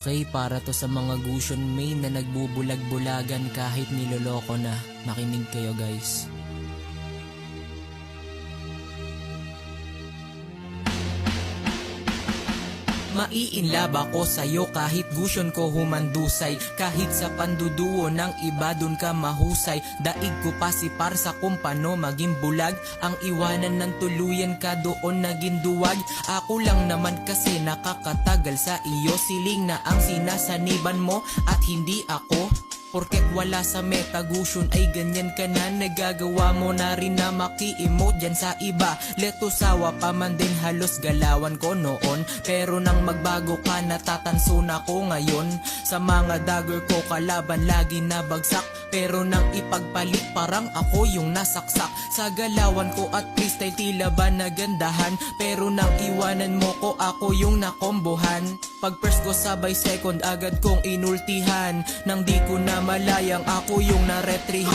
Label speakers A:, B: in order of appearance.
A: Okay, para to sa mga Gusion main na nagbubulag-bulagan kahit niloloko na. Makinig kayo guys. Maiinlab ako sa'yo kahit Gusion ko humandusay. Kahit sa panduduo ng iba dun ka mahusay. Daig ko pa si par sa kumpano maging bulag. Ang iwanan ng tuluyan ka doon naging duwag. Ako lang naman kasi nakakatagal sa iyo. Siling na ang sinasaniban mo at hindi ako. Porket wala sa meta Gusion ay ganyan ka na. Nagagawa mo na rin na maki-emote dyan sa iba. Leto sawa pa man din halos galawan ko noon. Pero nang magbago ka natatanso na ko ngayon. Sa mga dagger ko kalaban lagi na bagsak. Pero nang ipagpalit parang ako yung nasaksak. Sa galawan ko at freestyle tila ba nagandahan. Pero nang iwanan mo ko ako yung nakombohan. Pag first ko sabay second agad kong inultihan. Nang di ko na malayang ako yung naretrihan.